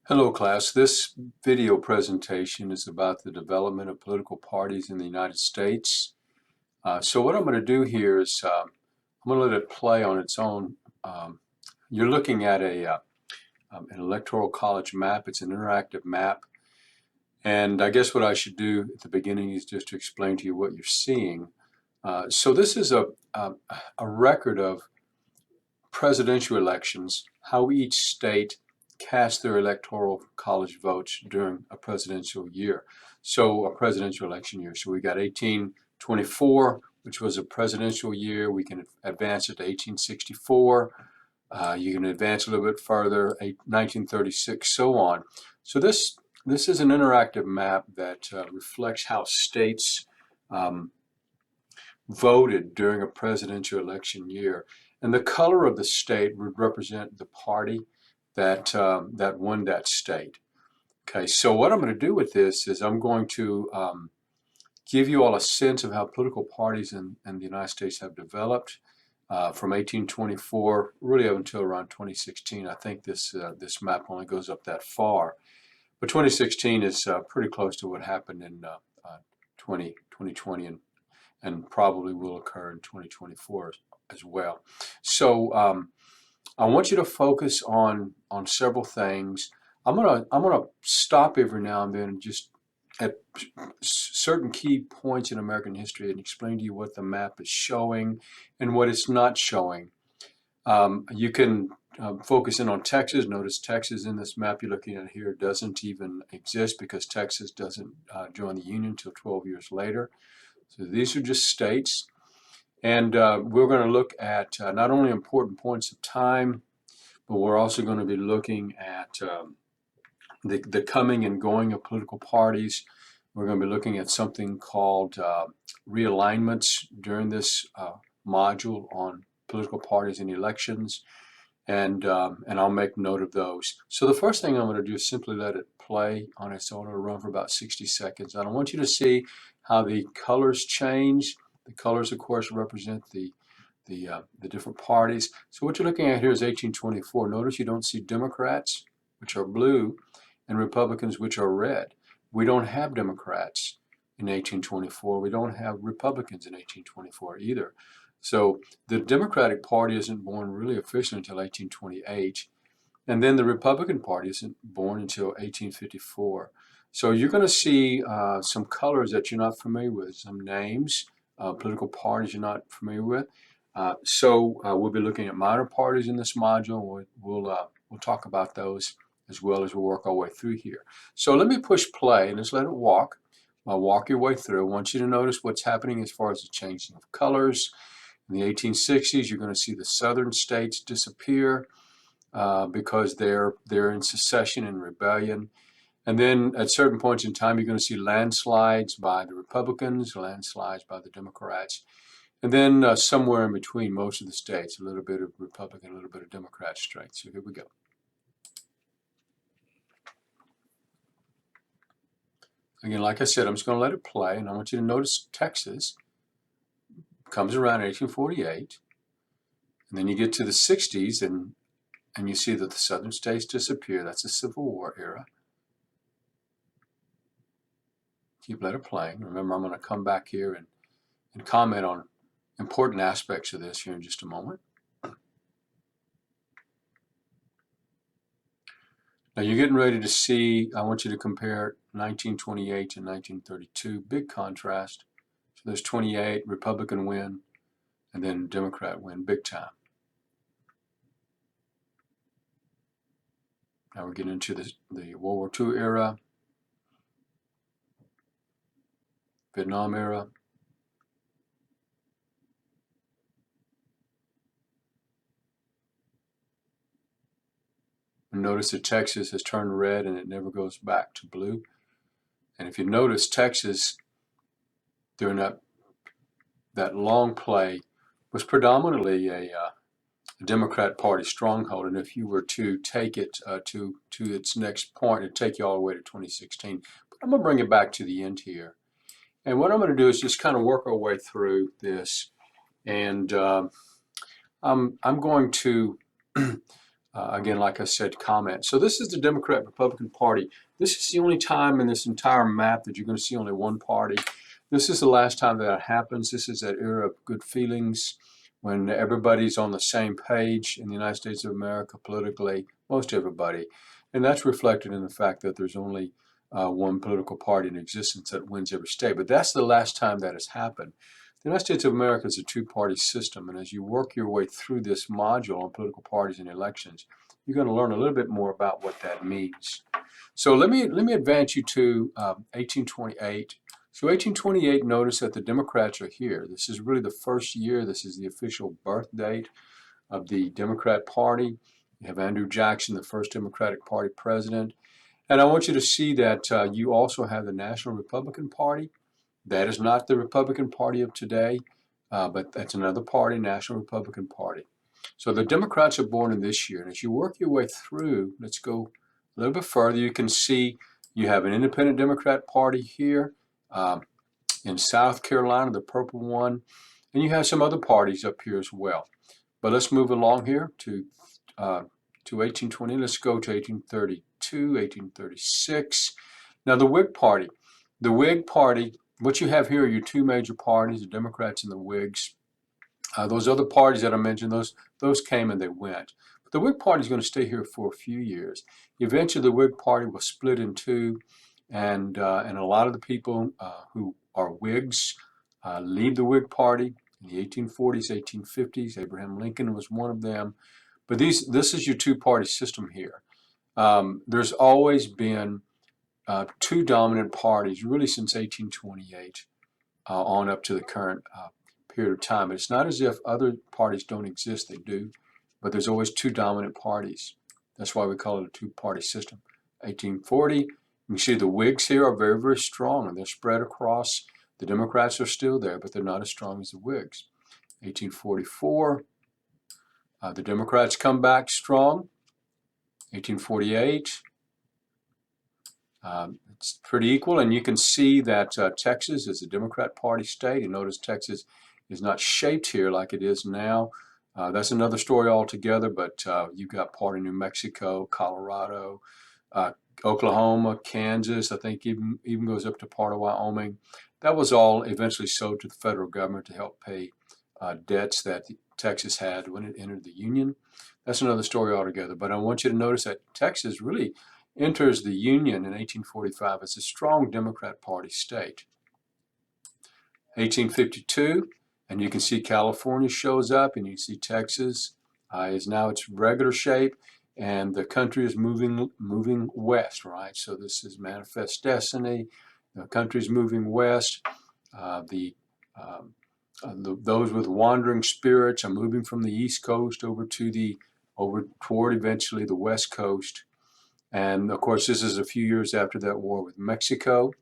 Hello class, this video presentation is about the development of political parties in the United States. So what I'm going to do here is I'm going to let it play on its own. You're looking at an electoral college map. It's an interactive map. And I guess what I should do at the beginning is just to explain to you what you're seeing. So this is a record of presidential elections, how each state cast their electoral college votes during a presidential year. So a presidential election year. So we got 1824, which was a presidential year. We can advance it to 1864. You can advance a little bit further, 1936, so on. So this is an interactive map that reflects how states voted during a presidential election year. And the color of the state would represent the party that won that state. Okay, so what I'm going to do with this is I'm going to give you all a sense of how political parties in the United States have developed from 1824 really up until around 2016. I think this map only goes up that far. But 2016 is pretty close to what happened in 2020 and probably will occur in 2024 as well. So I want you to focus on several things. I'm gonna stop every now and then just at certain key points in American history and explain to you what the map is showing and what it's not showing. You can focus in on Texas. Notice Texas in this map you're looking at here doesn't even exist because Texas doesn't join the Union until 12 years later. So these are just states. And we're going to look at not only important points of time, but we're also going to be looking at the coming and going of political parties. We're going to be looking at something called realignments during this module on political parties and elections. And I'll make note of those. So the first thing I'm going to do is simply let it play on its own. It'll run for about 60 seconds. And I want you to see how the colors change. The colors, of course, represent the different parties. So what you're looking at here is 1824. Notice you don't see Democrats, which are blue, and Republicans, which are red. We don't have Democrats in 1824. We don't have Republicans in 1824 either. So the Democratic Party isn't born really officially until 1828. And then the Republican Party isn't born until 1854. So you're going to see some colors that you're not familiar with, some names, political parties you're not familiar with. So we'll be looking at minor parties in this module. We'll talk about those as well as we'll work our way through here. So let me push play and just let it walk. I'll walk your way through. I want you to notice what's happening as far as the changing of colors. In the 1860s, you're going to see the southern states disappear because they're in secession and rebellion. And then at certain points in time, you're going to see landslides by the Republicans, landslides by the Democrats. And then somewhere in between most of the states, a little bit of Republican, a little bit of Democrat strength. So here we go. Again, like I said, I'm just going to let it play, and I want you to notice Texas comes around in 1848, and then you get to the 60s, and you see that the southern states disappear. That's the Civil War era. Keep let it playing. Remember, I'm going to come back here and comment on important aspects of this here in just a moment. Now you're getting ready to see, I want you to compare 1928 to 1932. Big contrast. So there's 28, Republican win, and then Democrat win, big time. Now we're getting into the World War II era, Vietnam era. Notice that Texas has turned red and it never goes back to blue. And if you notice, Texas during that long play was predominantly a Democrat Party stronghold. And if you were to take it to its next point, it'd take you all the way to 2016. But I'm going to bring it back to the end here. And what I'm going to do is just kind of work our way through this. And I'm going to again, like I said, comment. So this is the Democrat-Republican Party. This is the only time in this entire map that you're going to see only one party. This is the last time that happens. This is that era of good feelings when everybody's on the same page in the United States of America politically, most everybody. And that's reflected in the fact that there's only one political party in existence that wins every state. But that's the last time that has happened. The United States of America is a two-party system, and as you work your way through this module on political parties and elections, you're going to learn a little bit more about what that means. So let me advance you to 1828. So 1828, notice that the Democrats are here. This is really the first year. This is the official birth date of the Democrat Party. You have Andrew Jackson, the first Democratic Party president. And I want you to see that you also have the National Republican Party. That is not the Republican Party of today, but that's another party, National Republican Party. So the Democrats are born in this year. And as you work your way through, let's go a little bit further. You can see you have an independent Democrat Party here in South Carolina, the purple one. And you have some other parties up here as well. But let's move along here to 1820. Let's go to 1832, 1836. Now the Whig Party. The Whig Party, what you have here are your two major parties, the Democrats and the Whigs. Those other parties that I mentioned, those came and they went. But the Whig Party is going to stay here for a few years. Eventually, the Whig Party will split in two, and a lot of the people who are Whigs leave the Whig Party in the 1840s, 1850s. Abraham Lincoln was one of them. But this is your two-party system here. There's always been two dominant parties, really since 1828 on up to the current period of time. It's not as if other parties don't exist, they do, but there's always two dominant parties. That's why we call it a two-party system. 1840, you can see the Whigs here are very, very strong, and they're spread across. The Democrats are still there, but they're not as strong as the Whigs. 1844, the Democrats come back strong. 1848, it's pretty equal, and you can see that Texas is a Democrat Party state, and notice Texas is not shaped here like it is now. That's another story altogether, but you've got part of New Mexico, Colorado, Oklahoma, Kansas, I think even goes up to part of Wyoming. That was all eventually sold to the federal government to help pay debts that Texas had when it entered the Union. That's another story altogether, but I want you to notice that Texas really enters the Union in 1845 as a strong Democrat Party state. 1852, and you can see California shows up, and you see Texas is now its regular shape, and the country is moving west, right? So this is manifest destiny. The country's moving west. Those with wandering spirits are moving from the East Coast over toward eventually the West Coast. And of course, this is a few years after that war with Mexico.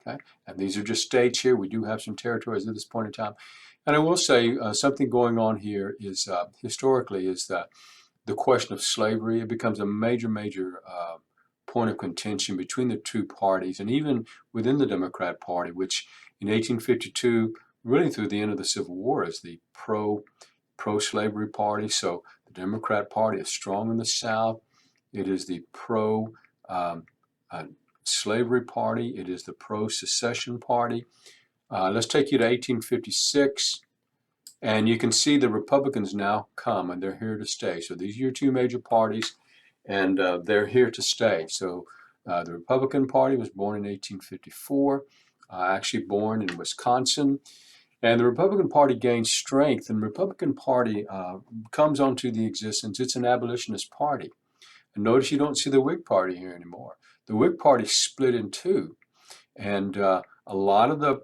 Okay, and these are just states here. We do have some territories at this point in time. And I will say something going on here is historically is the question of slavery. It becomes a major point of contention between the two parties, and even within the Democrat Party, which in 1852, really through the end of the Civil War, is the pro-slavery party. So the Democrat Party is strong in the South. It is the pro-slavery party. It is the pro-secession party. Let's take you to 1856, and you can see the Republicans now come, and they're here to stay. So these are your two major parties, and they're here to stay. So the Republican Party was born in 1854, actually born in Wisconsin. And the Republican Party gains strength, and the Republican Party comes onto the existence. It's an abolitionist party. And notice you don't see the Whig Party here anymore. The Whig Party split in two. And a lot of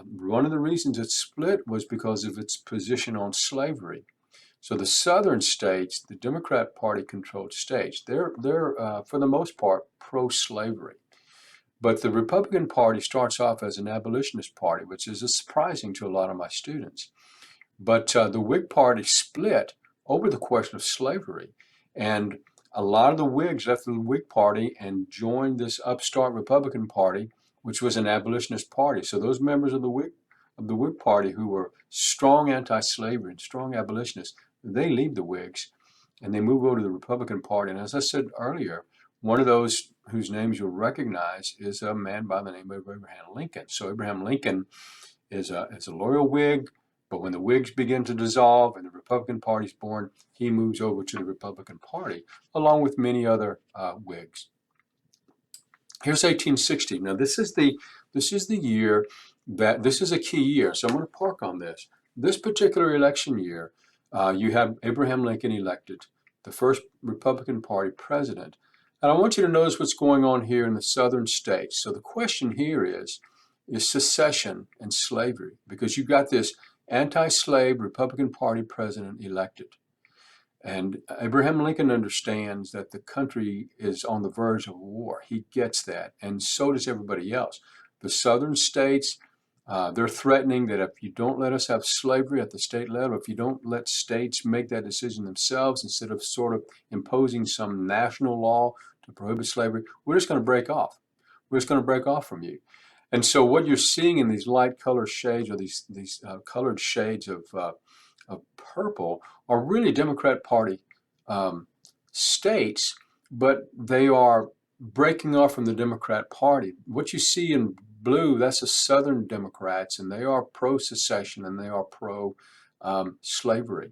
one of the reasons it split was because of its position on slavery. So the southern states, the Democrat Party controlled states, they're for the most part pro-slavery. But the Republican Party starts off as an abolitionist party, which is surprising to a lot of my students. But the Whig Party split over the question of slavery. And a lot of the Whigs left the Whig Party and joined this upstart Republican Party, which was an abolitionist party. So those members of the Whig Party who were strong anti-slavery and strong abolitionists, they leave the Whigs and they move over to the Republican Party. And as I said earlier, one of those whose names you'll recognize is a man by the name of Abraham Lincoln. So Abraham Lincoln is a loyal Whig, but when the Whigs begin to dissolve and the Republican Party is born, he moves over to the Republican Party, along with many other Whigs. Here's 1860. Now this is the year that this is a key year. So I'm going to park on this. This particular election year, you have Abraham Lincoln elected, the first Republican Party president. And I want you to notice what's going on here in the southern states. So the question here is secession and slavery, because you've got this anti-slave Republican Party president elected. And Abraham Lincoln understands that the country is on the verge of war. He gets that, and so does everybody else. The southern states, they're threatening that if you don't let us have slavery at the state level, if you don't let states make that decision themselves instead of sort of imposing some national law to prohibit slavery, we're just going to break off. We're just going to break off from you. And so what you're seeing in these light color shades, or these colored shades of purple, are really Democrat Party states, but they are breaking off from the Democrat Party. What you see in blue, that's the Southern Democrats, and they are pro-secession and they are pro-slavery.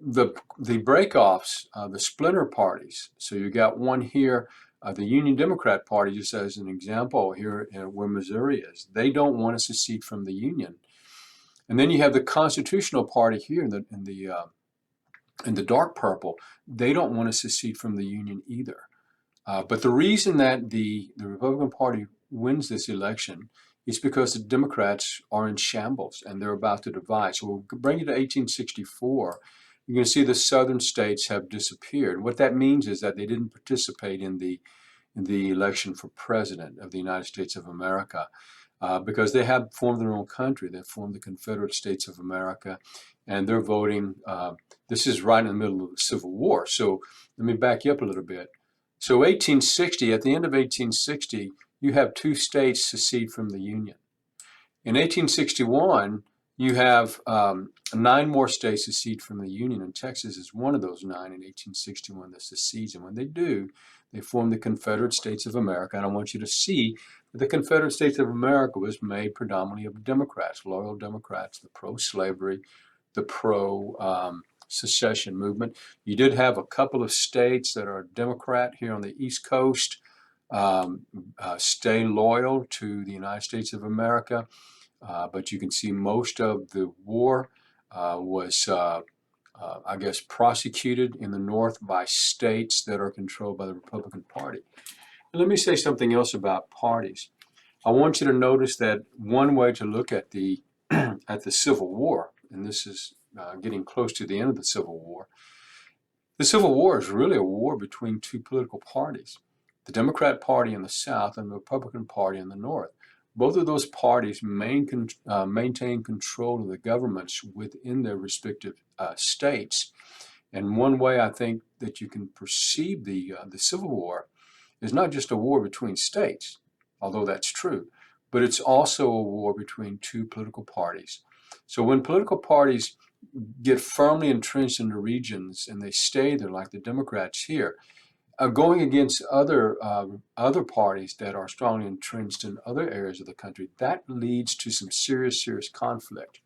The breakoffs, the splinter parties, so you got one here, the Union Democrat Party, just as an example here where Missouri is, they don't want to secede from the Union. And then you have the Constitutional Party here in the dark purple. They don't want to secede from the Union either. But the reason that the Republican Party wins this election is because the Democrats are in shambles and they're about to divide. So we'll bring you to 1864. You're going to see the southern states have disappeared. What that means is that they didn't participate in the election for president of the United States of America. Because they have formed their own country. They've formed the Confederate States of America, and they're voting. This is right in the middle of the Civil War. So let me back you up a little bit. So 1860, at the end of 1860, you have two states secede from the Union. In 1861, you have 9 more states secede from the Union, and Texas is one of those 9 in 1861 that secedes. And when they do, they form the Confederate States of America. And I want you to see that the Confederate States of America was made predominantly of Democrats, loyal Democrats, the pro-slavery, the pro-secession movement. You did have a couple of states that are Democrat here on the East Coast, stay loyal to the United States of America. But you can see most of the war was, I guess, prosecuted in the North by states that are controlled by the Republican Party. And let me say something else about parties. I want you to notice that one way to look at the Civil War, and this is getting close to the end of the Civil War is really a war between two political parties, the Democrat Party in the South and the Republican Party in the North. Both of those parties maintain control of the governments within their respective states. And one way I think that you can perceive the Civil War is not just a war between states, although that's true, but it's also a war between two political parties. So when political parties get firmly entrenched in the regions and they stay there, like the Democrats here, going against other parties that are strongly entrenched in other areas of the country, that leads to some serious conflict.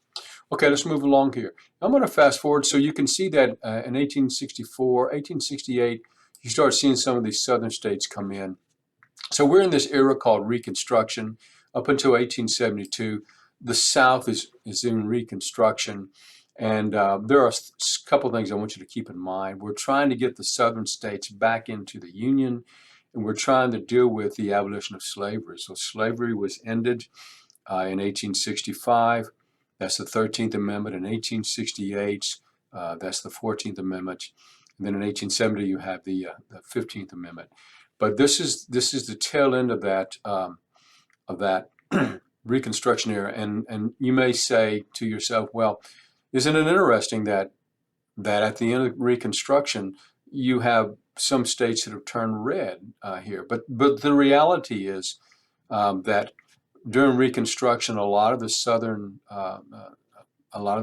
Okay, let's move along here. I'm going to fast forward so you can see that in 1864, 1868, you start seeing some of these southern states come in. So we're in this era called Reconstruction. Up until 1872, the South is in Reconstruction. And there are a couple things I want you to keep in mind. We're trying to get the southern states back into the Union, and we're trying to deal with the abolition of slavery. So slavery was ended in 1865. That's the 13th Amendment. In 1868, that's the 14th Amendment. And then in 1870, you have the 15th Amendment. But this is the tail end of that Reconstruction era. And you may say to yourself, well, isn't it interesting that at the end of Reconstruction, you have some states that have turned red here? But the reality is that during Reconstruction, a lot of the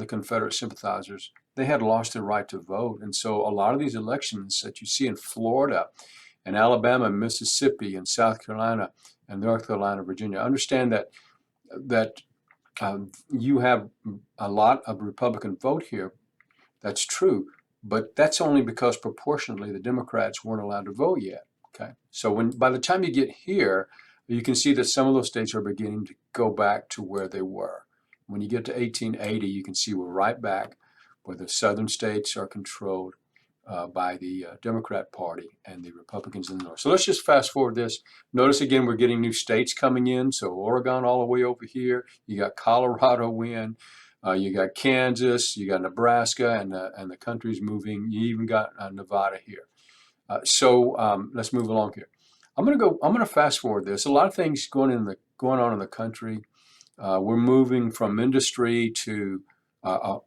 Confederate sympathizers they had lost their right to vote. And so a lot of these elections that you see in Florida and Alabama and Mississippi and South Carolina and North Carolina, Virginia, understand that you have a lot of Republican vote here. That's true, but that's only because proportionately the Democrats weren't allowed to vote yet. Okay, so by the time you get here, you can see that some of those states are beginning to go back to where they were. When you get to 1880, you can see we're right back where the southern states are controlled by the Democrat Party and the Republicans in the North. So let's just fast forward this. Notice again, we're getting new states coming in. So Oregon all the way over here. You got Colorado in. You got Kansas. You got Nebraska, and the country's moving. You even got Nevada here. So let's move along here. I'm gonna fast forward this. A lot of things going on in the country. We're moving from industry to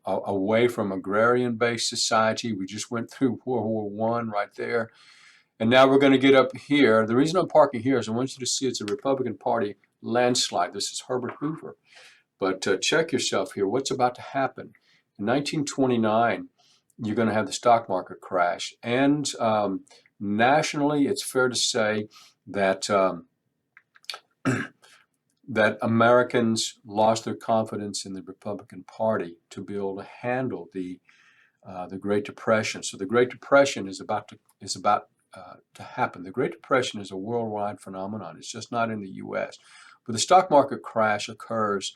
away from agrarian-based society. We just went through World War I right there. And now we're going to get up here. The reason I'm parking here is I want you to see it's a Republican Party landslide. This is Herbert Hoover. But check yourself here. What's about to happen? In 1929, you're going to have the stock market crash. And nationally, it's fair to say that that Americans lost their confidence in the Republican Party to be able to handle the Great Depression. So the Great Depression is about to happen. The Great Depression is a worldwide phenomenon. It's just not in the U.S. But the stock market crash occurs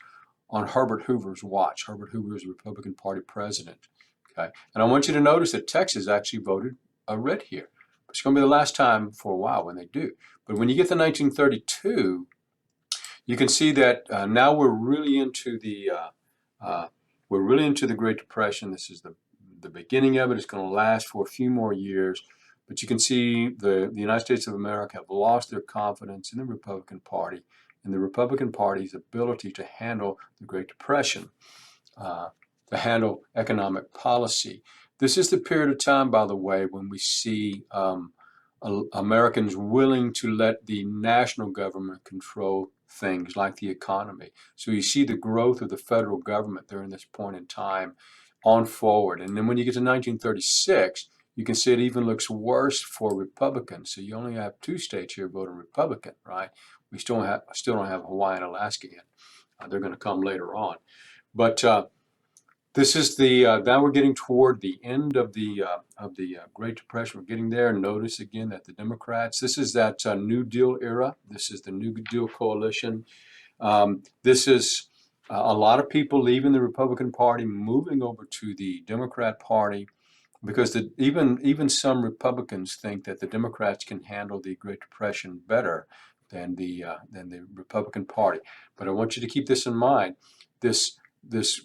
on Herbert Hoover's watch. Herbert Hoover is the Republican Party president. Okay, and I want you to notice that Texas actually voted red here. It's going to be the last time for a while when they do. But when you get to 1932. You can see that now we're really into the Great Depression. This is the beginning of it. It's going to last for a few more years, but you can see the United States of America have lost their confidence in the Republican Party and the Republican Party's ability to handle the Great Depression, to handle economic policy. This is the period of time, by the way, when we see Americans willing to let the national government control things like the economy. So you see the growth of the federal government during this point in time on forward. And then when you get to 1936, you can see it even looks worse for Republicans. So you only have 2 states here voting Republican, right? We still don't have Hawaii and Alaska yet. They're going to come later on. But this is now we're getting toward the end of the Great Depression. We're getting there. Notice again that the Democrats, this is that New Deal era. This is the New Deal coalition. This is a lot of people leaving the Republican Party, moving over to the Democrat Party, because even some Republicans think that the Democrats can handle the Great Depression better than the Republican Party. But I want you to keep this in mind. This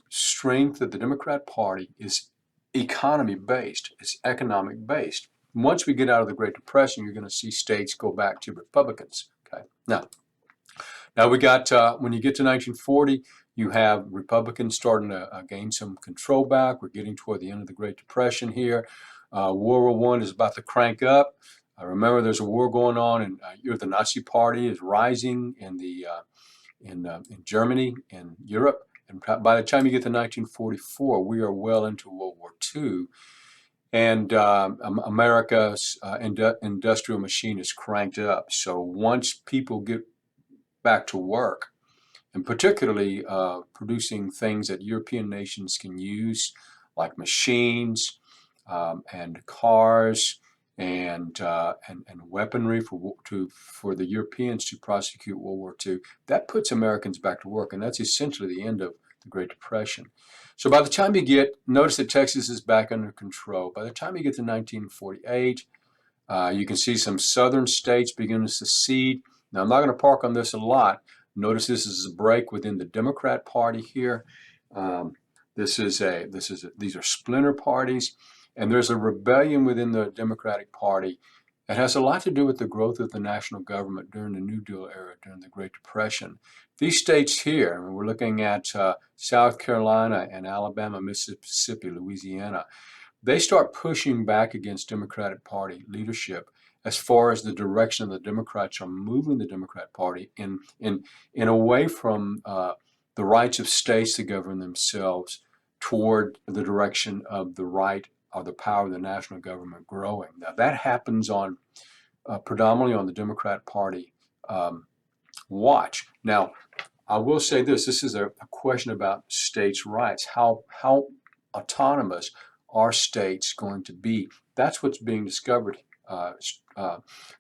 strength of the Democrat Party is economy-based, it's economic-based. Once we get out of the Great Depression, you're going to see states go back to Republicans. Okay. Now we got, when you get to 1940, you have Republicans starting to gain some control back. We're getting toward the end of the Great Depression here. World War I is about to crank up. Remember, there's a war going on, and the Nazi Party is rising in Germany and Europe. And by the time you get to 1944, we are well into World War II, and America's industrial machine is cranked up. So once people get back to work, and particularly producing things that European nations can use, like machines and cars and weaponry for the Europeans to prosecute World War II, that puts Americans back to work, and that's essentially the end of the Great Depression. So by the time notice that Texas is back under control. By the time you get to 1948, you can see some southern states begin to secede. Now, I'm not going to park on this a lot. Notice this is a break within the Democrat Party here. These are splinter parties. And there's a rebellion within the Democratic Party that has a lot to do with the growth of the national government during the New Deal era, during the Great Depression. These states here, and we're looking at South Carolina and Alabama, Mississippi, Louisiana, they start pushing back against Democratic Party leadership as far as the direction of the Democrats are moving the Democrat Party in away from the rights of states to govern themselves toward the direction of the right or the power of the national government growing. Now that happens on predominantly on the Democrat Party watch. Now, I will say this: this is a question about states' rights. How autonomous are states going to be? That's what's being discovered,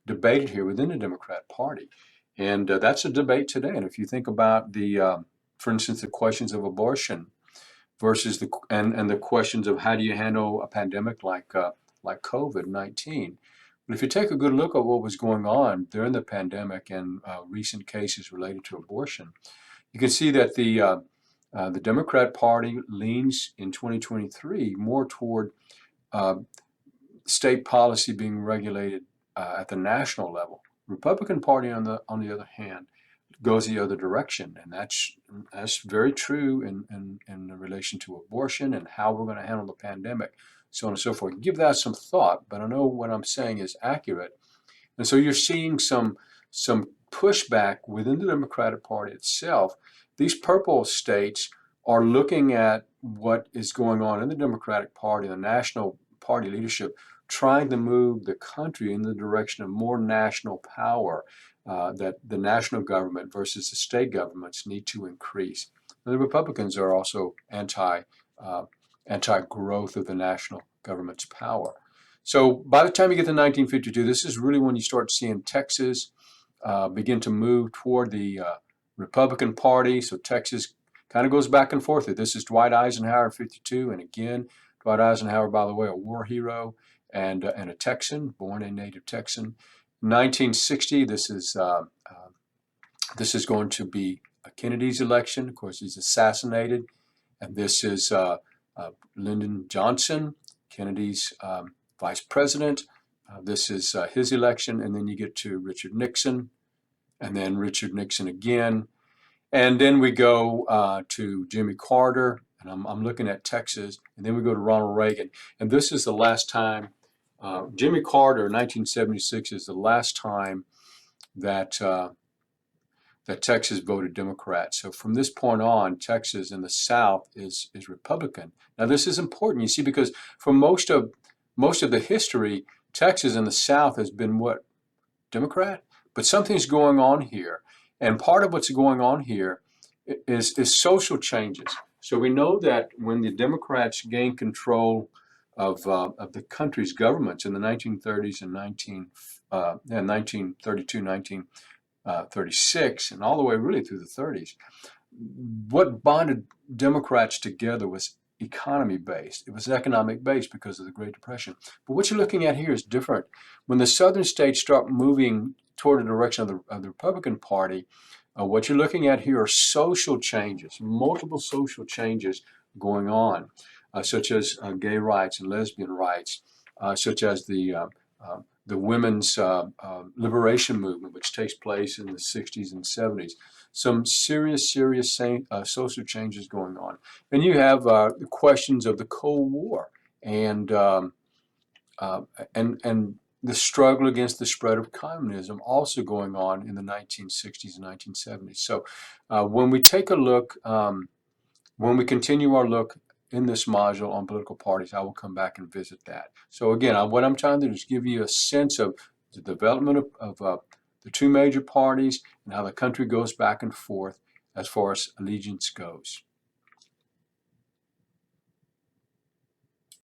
debated here within the Democrat Party, and that's a debate today. And if you think about for instance, the questions of abortion versus the questions of how do you handle a pandemic like COVID-19. But if you take a good look at what was going on during the pandemic and recent cases related to abortion, you can see that the Democrat Party leans in 2023 more toward state policy being regulated at the national level. Republican Party, on the other hand, goes the other direction, and that's very true in relation to abortion and how we're going to handle the pandemic, so on and so forth. Give that some thought, but I know what I'm saying is accurate. And so you're seeing some pushback within the Democratic Party itself. These purple states are looking at what is going on in the Democratic Party, the national party leadership, trying to move the country in the direction of more national power, that the national government versus the state governments need to increase. And the Republicans are also anti-growth of the national government's power. So by the time you get to 1952, this is really when you start seeing Texas begin to move toward the Republican Party. So Texas kind of goes back and forth. This is Dwight Eisenhower in 52, and again, Dwight Eisenhower, by the way, a war hero and a Texan, born a native Texan. 1960, this is going to be Kennedy's election. Of course, he's assassinated, and this is Lyndon Johnson, Kennedy's vice president. This is his election, and then you get to Richard Nixon, and then Richard Nixon again, and then we go to Jimmy Carter, and I'm looking at Texas, and then we go to Ronald Reagan, and this is the last time. Jimmy Carter, 1976, is the last time that that Texas voted Democrat. So from this point on, Texas in the South is Republican. Now this is important, you see, because for most of the history, Texas in the South has been what? Democrat? But something's going on here, and part of what's going on here is social changes. So we know that when the Democrats gained control of the country's governments in the 1930s and 1932, 1936, and all the way really through the 30s, what bonded Democrats together was economy-based. It was economic-based because of the Great Depression. But what you're looking at here is different. When the southern states start moving toward the direction of the Republican Party, what you're looking at here are social changes, multiple social changes going on, such as gay rights and lesbian rights, such as the women's liberation movement, which takes place in the 60s and 70s. Some serious social changes going on. And you have the questions of the Cold War and the struggle against the spread of communism also going on in the 1960s and 1970s. So when we take a look, when we continue our look in this module on political parties, I will come back and visit that. So again, what I'm trying to do is give you a sense of the development of the two major parties and how the country goes back and forth as far as allegiance goes.